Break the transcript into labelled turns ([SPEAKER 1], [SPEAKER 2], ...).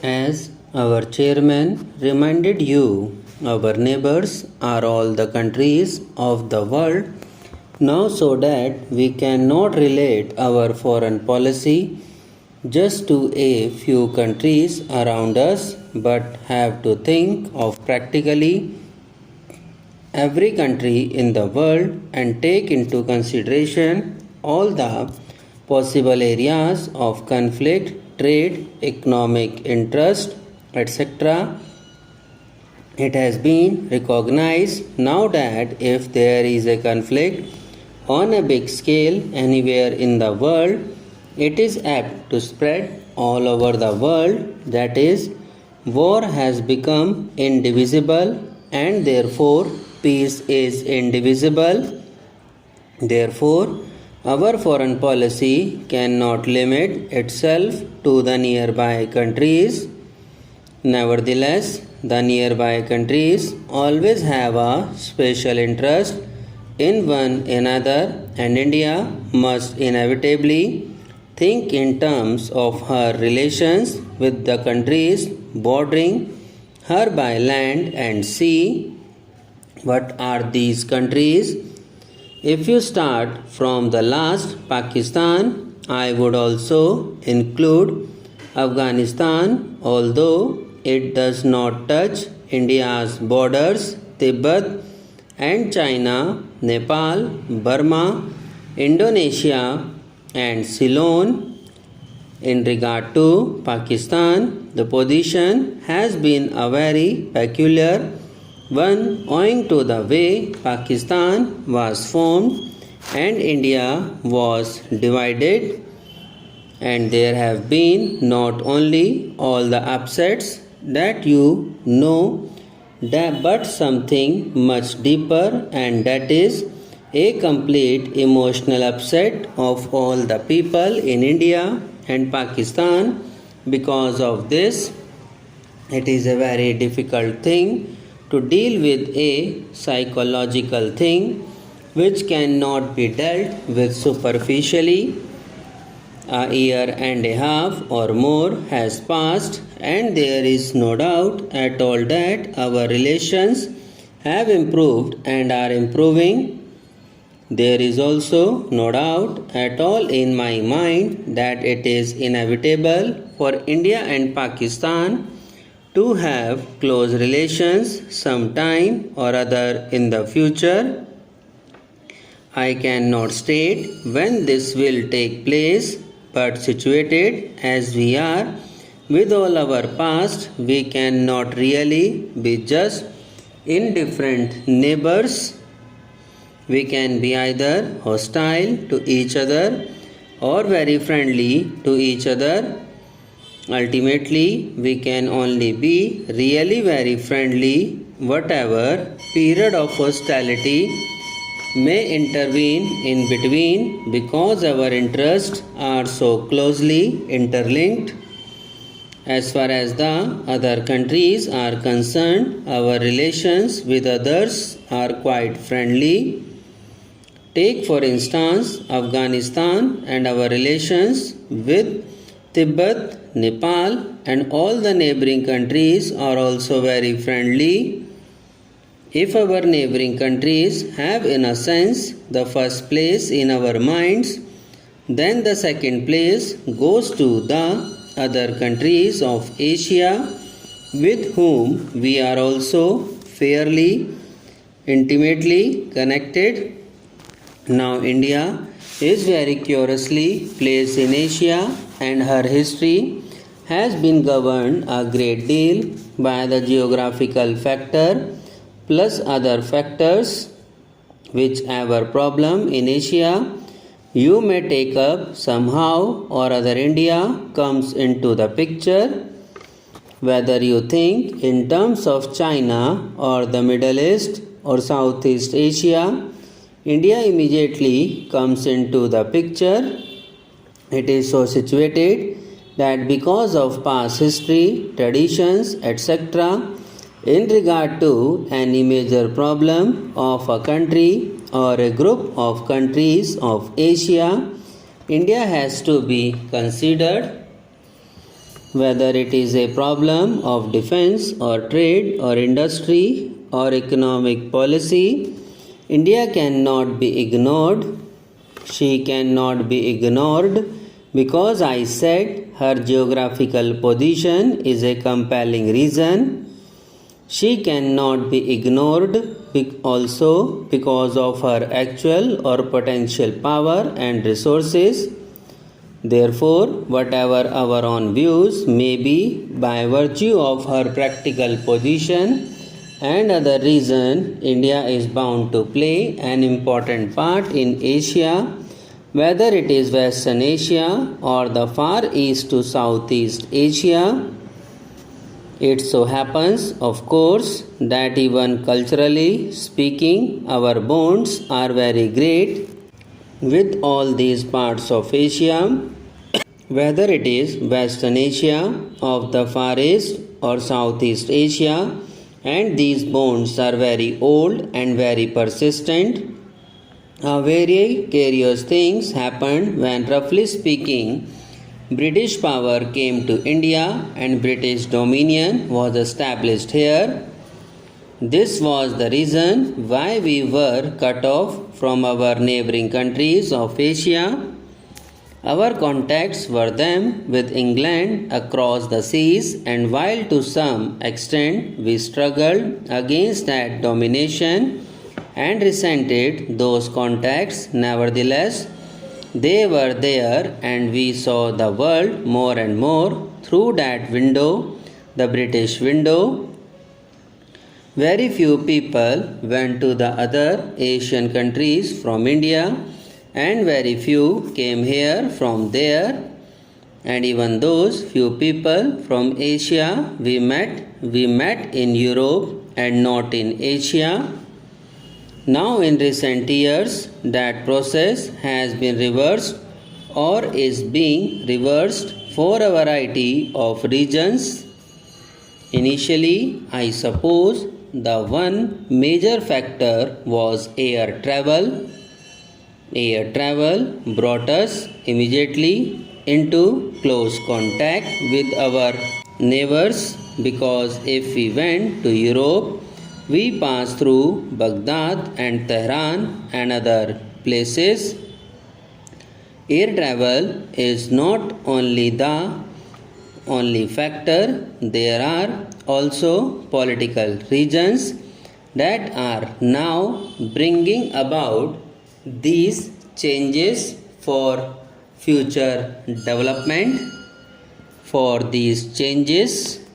[SPEAKER 1] As our chairman reminded you, our neighbors are all the countries of the world now, so that we cannot relate our foreign policy just to a few countries around us, but have to think of practically every country in the world and take into consideration all the possible areas of conflict, trade, economic interest, etc. It has been recognized now that if there is a conflict on a big scale anywhere in the world, it is apt to spread all over the world. That is, war has become indivisible and therefore peace is indivisible. Therefore, our foreign policy cannot limit itself to the nearby countries. Nevertheless, the nearby countries always have a special interest in one another, and India must inevitably think in terms of her relations with the countries bordering her by land and sea. What are these countries? If you start from the last, Pakistan, I would also include Afghanistan, although it does not touch India's borders, Tibet and China, Nepal, Burma, Indonesia, and Ceylon. In regard to Pakistan, the position has been a very peculiar one owing to the way Pakistan was formed and India was divided, and there have been not only all the upsets that you know, but something much deeper, and that is a complete emotional upset of all the people in India and Pakistan. Because of this, it is a very difficult thing to deal with, a psychological thing which cannot be dealt with superficially. A year and a half or more has passed, and there is no doubt at all that our relations have improved and are improving. There is also no doubt at all in my mind that it is inevitable for India and Pakistan to have close relations sometime or other in the future. I cannot state when this will take place, but situated as we are with all our past, we cannot really be just indifferent neighbors. We can be either hostile to each other or very friendly to each other. Ultimately, we can only be really very friendly, whatever period of hostility may intervene in between, because our interests are so closely interlinked. As far as the other countries are concerned, our relations with others are quite friendly. Take for instance Afghanistan, and our relations with Tibet, Nepal and all the neighboring countries are also very friendly. If our neighboring countries have in a sense the first place in our minds, then the second place goes to the other countries of Asia, with whom we are also fairly intimately connected. Now India is very curiously placed in Asia, and her history has been governed a great deal by the geographical factor plus other factors. Whichever problem in Asia you may take up, somehow or other India comes into the picture. Whether you think in terms of China or the Middle East or Southeast Asia, India immediately comes into the picture. It is so situated that because of past history, traditions, etc., in regard to any major problem of a country or a group of countries of Asia, India has to be considered. Whether it is a problem of defense or trade or industry or economic policy, India cannot be ignored. She cannot be ignored because I said her geographical position is a compelling reason. She cannot be ignored also because of her actual or potential power and resources. Therefore, whatever our own views may be, by virtue of her practical position and other reason, India is bound to play an important part in Asia, whether it is Western Asia or the Far East to Southeast Asia. It so happens, of course, that even culturally speaking, our bonds are very great with all these parts of Asia, whether it is Western Asia, of the Far East, or Southeast Asia, and these bonds are very old and very persistent. Very curious things happened when, roughly speaking, British power came to India and British dominion was established here. This was the reason why we were cut off from our neighboring countries of Asia. Our contacts were then with England across the seas, and while to some extent we struggled against that domination and resented those contacts, nevertheless, they were there, and we saw the world more and more through that window, the British window. Very few people went to the other Asian countries from India, and very few came here from there. And even those few people from Asia we met in Europe and not in Asia. Now, in recent years, that process has been reversed or is being reversed for a variety of reasons. Initially, I suppose the one major factor was air travel. Air travel brought us immediately into close contact with our neighbors, because if we went to Europe, we passed through Baghdad and Tehran and other places. Air travel is not only the only factor, there are also political reasons that are now bringing about these changes for future development. For these changes,